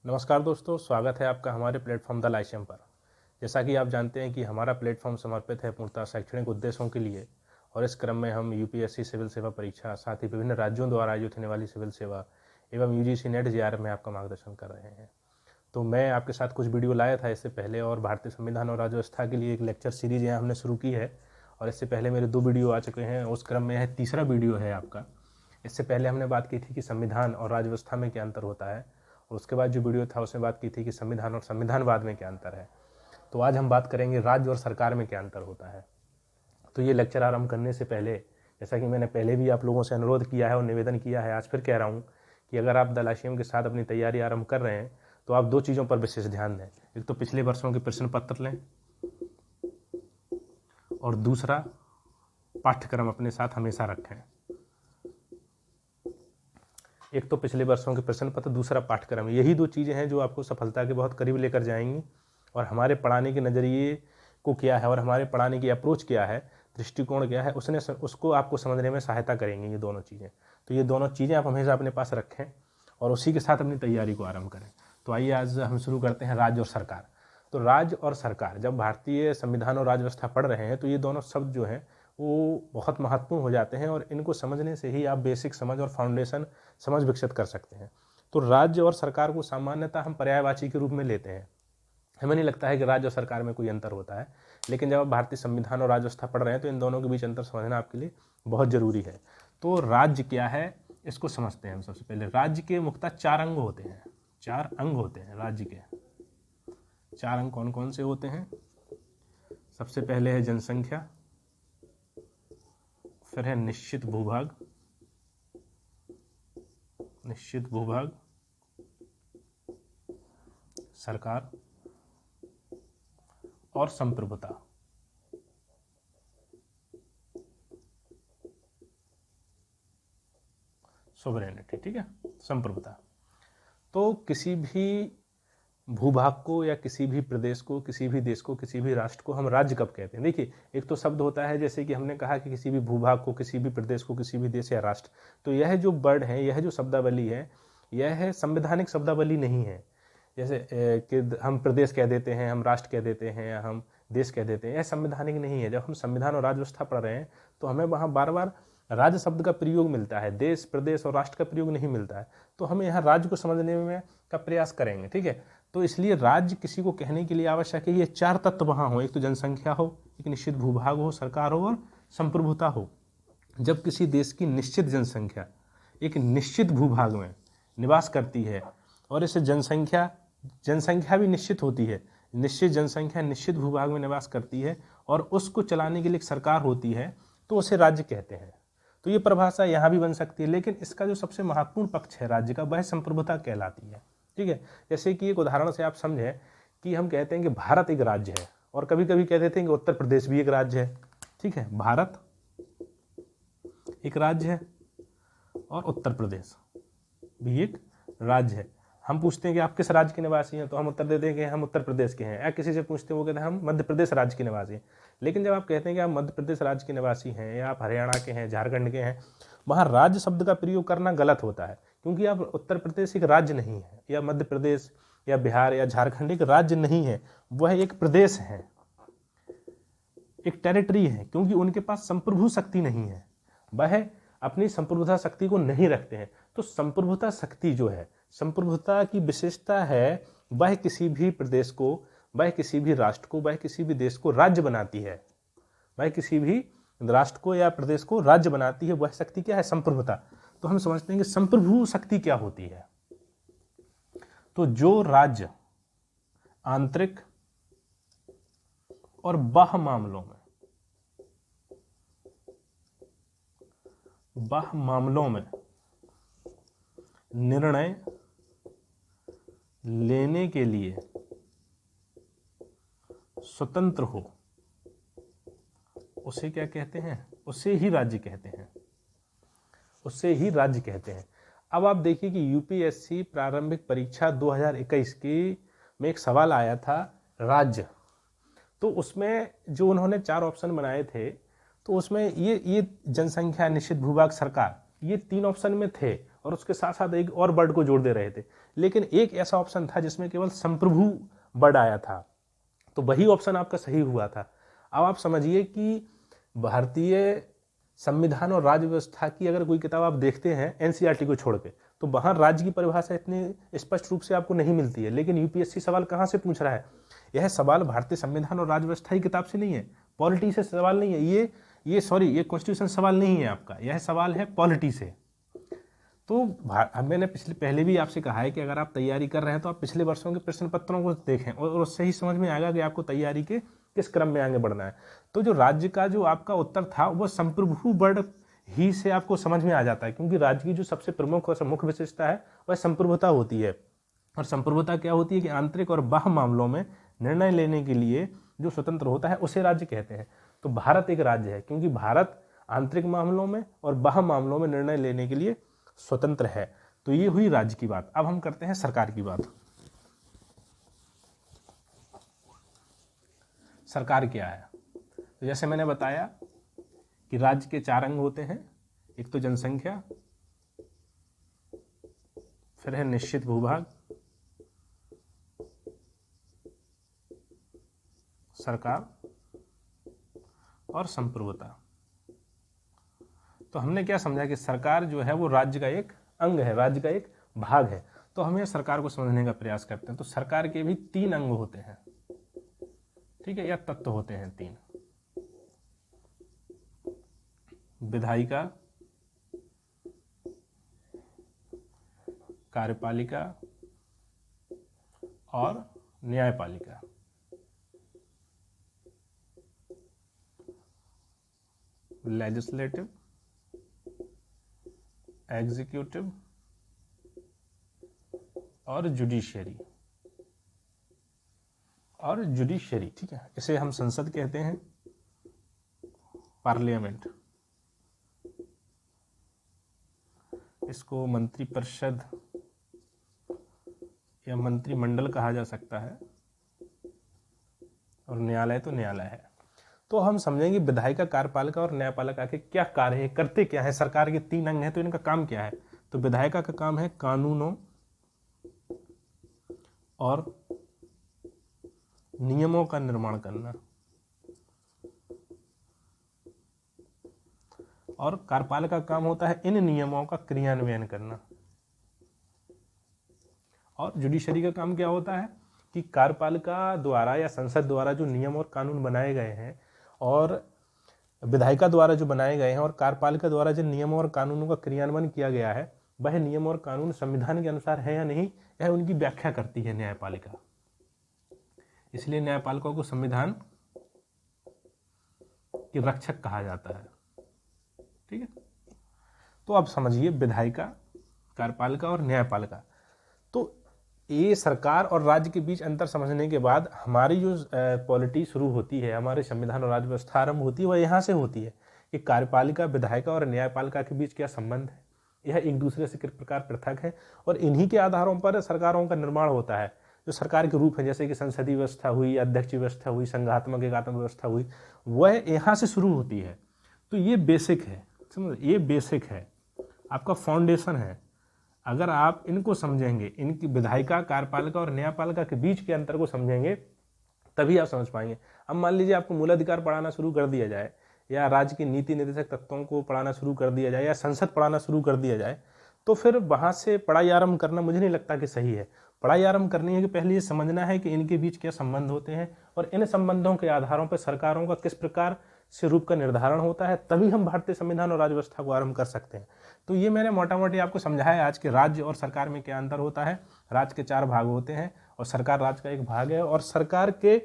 नमस्कार दोस्तों, स्वागत है आपका हमारे प्लेटफॉर्म द लाइसेम पर। जैसा कि आप जानते हैं कि हमारा प्लेटफॉर्म समर्पित है पूर्णतः शैक्षणिक उद्देश्यों के लिए और इस क्रम में हम यूपीएससी सिविल सेवा परीक्षा, साथ ही विभिन्न राज्यों द्वारा आयोजित होने वाली सिविल सेवा एवं यूजीसी नेट जेआरएफ में आपका मार्गदर्शन कर रहे हैं। तो मैं आपके साथ कुछ वीडियो लाया था इससे पहले और भारतीय संविधान और राज्य व्यवस्था के लिए एक लेक्चर सीरीज यहाँ हमने शुरू की है और इससे पहले मेरे 2 वीडियो आ चुके हैं। उस क्रम में यह तीसरा वीडियो है आपका। इससे पहले हमने बात की थी कि संविधान और राज्य व्यवस्था में क्या अंतर होता है और उसके बाद जो वीडियो था उसमें बात की थी कि संविधान और संविधानवाद में क्या अंतर है। तो आज हम बात करेंगे राज्य और सरकार में क्या अंतर होता है। तो ये लेक्चर आरंभ करने से पहले, जैसा कि मैंने पहले भी आप लोगों से अनुरोध किया है और निवेदन किया है, आज फिर कह रहा हूँ कि अगर आप द लाइसेम के साथ अपनी तैयारी आरंभ कर रहे हैं तो आप 2 चीज़ों पर विशेष ध्यान दें। एक तो पिछले वर्षों के प्रश्न पत्र लें और दूसरा पाठ्यक्रम अपने साथ हमेशा रखें। एक तो पिछले वर्षों के प्रश्न पत्र, दूसरा पाठ्यक्रम। यही 2 चीज़ें हैं जो आपको सफलता के बहुत करीब लेकर जाएंगी और हमारे पढ़ाने के नज़रिए को क्या है और हमारे पढ़ाने की अप्रोच क्या है, दृष्टिकोण क्या है, उसको आपको समझने में सहायता करेंगी ये दोनों चीज़ें। तो ये दोनों चीज़ें आप हमेशा अपने पास रखें और उसी के साथ अपनी तैयारी को आरंभ करें। तो आइए आज हम शुरू करते हैं राज्य और सरकार। तो राज्य और सरकार, जब भारतीय संविधान और राज्य व्यवस्था पढ़ रहे हैं तो ये दोनों शब्द जो हैं वो बहुत महत्वपूर्ण हो जाते हैं और इनको समझने से ही आप बेसिक समझ और फाउंडेशन समझ विकसित कर सकते हैं। तो राज्य और सरकार को सामान्यतः हम पर्यायवाची के रूप में लेते हैं। हमें नहीं लगता है कि राज्य और सरकार में कोई अंतर होता है, लेकिन जब आप भारतीय संविधान और राज्य व्यवस्था पढ़ रहे हैं तो इन दोनों के बीच अंतर समझना आपके लिए बहुत जरूरी है। तो राज्य क्या है इसको समझते हैं हम। सबसे पहले राज्य के मुख्यतः 4 अंग होते हैं। 4 अंग होते हैं राज्य के। 4 अंग कौन कौन से होते हैं? सबसे पहले है जनसंख्या, फिर है निश्चित भूभाग, सरकार और संप्रभुता। सोवरेनिटी, ठीक है, संप्रभुता। तो किसी भी भूभाग को या किसी भी प्रदेश को, किसी भी देश को, किसी भी राष्ट्र को हम राज्य कब कहते हैं? देखिए, एक तो शब्द होता है, जैसे कि हमने कहा कि किसी भी भूभाग को, किसी भी प्रदेश को, किसी भी देश या राष्ट्र, तो यह जो वर्ड है, यह जो शब्दावली है, यह संवैधानिक शब्दावली नहीं है। जैसे कि हम प्रदेश कह देते हैं, हम राष्ट्र कह देते हैं या हम देश कह देते हैं, यह संवैधानिक नहीं है। जब हम संविधान और राज्य व्यवस्था पढ़ रहे हैं तो हमें वहाँ बार बार राज्य शब्द का प्रयोग मिलता है, देश, प्रदेश और राष्ट्र का प्रयोग नहीं मिलता है। तो हमें यहाँ राज्य को समझने में का प्रयास करेंगे, ठीक है। तो इसलिए राज्य किसी को कहने के लिए आवश्यक है ये 4 तत्व वहाँ हो। एक तो जनसंख्या हो, एक निश्चित भूभाग हो, सरकार हो और संप्रभुता हो। जब किसी देश की निश्चित जनसंख्या एक निश्चित भूभाग में निवास करती है और इसे जनसंख्या भी निश्चित होती है, निश्चित जनसंख्या निश्चित भूभाग में निवास करती है और उसको चलाने के लिए एक सरकार होती है, तो उसे राज्य कहते हैं। तो ये परिभाषा यहाँ भी बन सकती है, लेकिन इसका जो सबसे महत्वपूर्ण पक्ष है राज्य का, वह संप्रभुता कहलाती है, ठीक है। जैसे कि एक उदाहरण से आप समझें कि हम कहते हैं कि भारत एक राज्य है और कभी कभी कह देते हैं कि उत्तर प्रदेश भी एक राज्य है, ठीक है। भारत एक राज्य है और उत्तर प्रदेश भी एक राज्य है। हम पूछते हैं कि आप किस राज्य के निवासी हैं, तो हम उत्तर देते हैं कि हम उत्तर प्रदेश के हैं। या किसी से पूछते हैं, वो कहते हैं हम मध्य प्रदेश राज्य के निवासी हैं। लेकिन जब आप कहते हैं कि आप मध्य प्रदेश राज्य के निवासी हैं या आप हरियाणा के हैं, झारखंड के हैं, वहाँ राज्य शब्द का प्रयोग करना गलत होता है, क्योंकि आप उत्तर प्रदेश एक राज्य नहीं है या मध्य प्रदेश या बिहार या झारखंड एक राज्य नहीं है, वह एक प्रदेश है, एक टेरिटरी है, क्योंकि उनके पास संप्रभु शक्ति नहीं है, वह अपनी संप्रभुता शक्ति को नहीं रखते हैं। तो संप्रभुता शक्ति जो है, संप्रभुता की विशेषता है, वह किसी भी प्रदेश को, वह किसी भी राष्ट्र को, वह किसी भी देश को राज्य बनाती है। वह किसी भी राष्ट्र को या प्रदेश को राज्य बनाती है। वह शक्ति क्या है? संप्रभुता। तो हम समझते हैं कि संप्रभु शक्ति क्या होती है। तो जो राज्य आंतरिक और बाह्य मामलों में निर्णय लेने के लिए स्वतंत्र हो, उसे क्या कहते हैं? उसे ही राज्य कहते हैं, उसे ही राज्य कहते हैं। अब आप देखिए कि यूपीएससी प्रारंभिक परीक्षा 2021 की में एक सवाल आया था राज्य, तो उसमें जो उन्होंने 4 ऑप्शन बनाए थे, तो उसमें ये जनसंख्या, निश्चित भूभाग, सरकार, ये 3 ऑप्शन में थे और उसके साथ साथ एक और वर्ड को जोड़ दे रहे थे, लेकिन एक ऐसा ऑप्शन था जिसमें केवल संप्रभु वर्ड आया था, तो वही ऑप्शन आपका सही हुआ था। अब आप समझिए कि भारतीय संविधान और राज्य व्यवस्था की अगर कोई किताब आप देखते हैं एनसीईआरटी को छोड़ के, तो वहाँ राज्य की परिभाषा इतनी स्पष्ट रूप से आपको नहीं मिलती है। लेकिन यूपीएससी सवाल कहाँ से पूछ रहा है? यह सवाल भारतीय संविधान और राज्य व्यवस्था की किताब से नहीं है, पॉलिटी से सवाल नहीं है, ये कॉन्स्टिट्यूशन सवाल नहीं है आपका, यह सवाल है पॉलिटी से। तो मैंने पहले भी आपसे कहा है कि अगर आप तैयारी कर रहे हैं तो आप पिछले वर्षों के प्रश्न पत्रों को देखें और उससे ही समझ में आएगा कि आपको तैयारी के किस क्रम में आगे बढ़ना है। तो जो राज्य का जो आपका उत्तर था वो संप्रभु वर्ड ही से आपको समझ में आ जाता है, क्योंकि राज्य की जो सबसे प्रमुख और मुख्य विशेषता है वह संप्रभुता होती है। और संप्रभुता क्या होती है कि आंतरिक और बाह्य मामलों में निर्णय लेने के लिए जो स्वतंत्र होता है उसे राज्य कहते हैं। तो भारत एक राज्य है क्योंकि भारत आंतरिक मामलों में और बाह्य मामलों में निर्णय लेने के लिए स्वतंत्र है। तो ये हुई राज्य की बात। अब हम करते हैं सरकार की बात। सरकार क्या है? तो जैसे मैंने बताया कि राज्य के 4 अंग होते हैं, एक तो जनसंख्या, फिर है निश्चित भूभाग, सरकार और संप्रभुता। तो हमने क्या समझा कि सरकार जो है वो राज्य का एक अंग है, राज्य का एक भाग है। तो हमें सरकार को समझने का प्रयास करते हैं। तो सरकार के भी 3 अंग होते हैं, ठीक है, या तत्व होते हैं 3। विधायिका, कार्यपालिका और न्यायपालिका। लेजिस्लेटिव, एग्जीक्यूटिव और जुडिशियरी। ठीक है, इसे हम संसद कहते हैं, पार्लियामेंट, इसको मंत्रिपरिषद या मंत्रिमंडल कहा जा सकता है, और न्यायालय तो न्यायालय है। तो हम समझेंगे विधायिका, कार्यपालिका और न्यायपालिका के क्या कार्य है, करते क्या है। सरकार के 3 अंग हैं तो इनका काम क्या है? तो विधायिका का काम है कानूनों और नियमों का निर्माण करना, और कार्यपालिका का काम होता है इन नियमों का क्रियान्वयन करना। और जुडिशरी का काम क्या होता है कि कार्यपालिका द्वारा या संसद द्वारा जो नियम और कानून बनाए गए हैं और विधायिका द्वारा जो बनाए गए हैं और कार्यपालिका द्वारा जिन नियमों और कानूनों का क्रियान्वयन किया गया है, वह नियम और कानून संविधान के अनुसार है या नहीं, यह उनकी व्याख्या करती है न्यायपालिका। इसलिए न्यायपालिका को संविधान की रक्षक कहा जाता है, ठीक है। तो अब समझिए विधायिका, कार्यपालिका और न्यायपालिका। तो ये सरकार और राज्य के बीच अंतर समझने के बाद हमारी जो पॉलिटी शुरू होती है, हमारे संविधान और राज्य व्यवस्था आरंभ होती है, वह यहाँ से होती है कि कार्यपालिका, विधायिका और न्यायपालिका के बीच क्या संबंध है, यह एक दूसरे से किस प्रकार पृथक है, और इन्हीं के आधारों पर सरकारों का निर्माण होता है। जो सरकार के रूप है, जैसे कि संसदीय व्यवस्था हुई, अध्यक्ष व्यवस्था हुई, संघात्मक एकात्मक व्यवस्था हुई, वह यहाँ से शुरू होती है। तो ये बेसिक है, समझ, ये बेसिक है, आपका फाउंडेशन है। अगर आप इनको समझेंगे, इनकी विधायिका, कार्यपालिका और न्यायपालिका के बीच के अंतर को समझेंगे, तभी आप समझ पाएंगे। अब मान लीजिए आपको मूलाधिकार पढ़ाना शुरू कर दिया जाए, या राज्य की नीति निर्देशक तत्वों को पढ़ाना शुरू कर दिया जाए, या संसद पढ़ाना शुरू कर दिया जाए, तो फिर वहाँ से पढ़ाई आरंभ करना मुझे नहीं लगता कि सही है। पढ़ाई आरंभ करनी है कि पहले ये समझना है कि इनके बीच क्या संबंध होते हैं, और इन संबंधों के आधारों पर सरकारों का किस प्रकार से रूप का निर्धारण होता है, तभी हम भारतीय संविधान और राज्य व्यवस्था को आरंभ कर सकते हैं। तो ये मैंने मोटा मोटी आपको समझाया आज के राज्य और सरकार में क्या अंतर होता है। राज्य के 4 भाग होते हैं और सरकार राज्य का एक भाग है, और सरकार के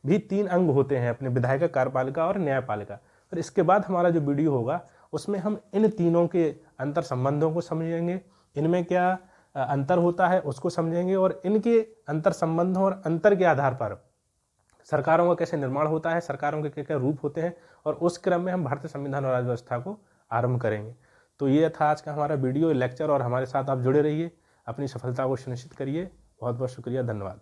भी 3 अंग होते हैं अपने, विधायिका, कार्यपालिका और न्यायपालिका। और इसके बाद हमारा जो वीडियो होगा उसमें हम इन तीनों के अंतर संबंधों को समझेंगे, इनमें क्या अंतर होता है उसको समझेंगे, और इनके अंतर संबंधों और अंतर के आधार पर सरकारों का कैसे निर्माण होता है, सरकारों के क्या क्या रूप होते हैं, और उस क्रम में हम भारतीय संविधान और राज्य व्यवस्था को आरंभ करेंगे। तो ये था आज का हमारा वीडियो लेक्चर, और हमारे साथ आप जुड़े रहिए, अपनी सफलता को सुनिश्चित करिए। बहुत बहुत शुक्रिया, धन्यवाद।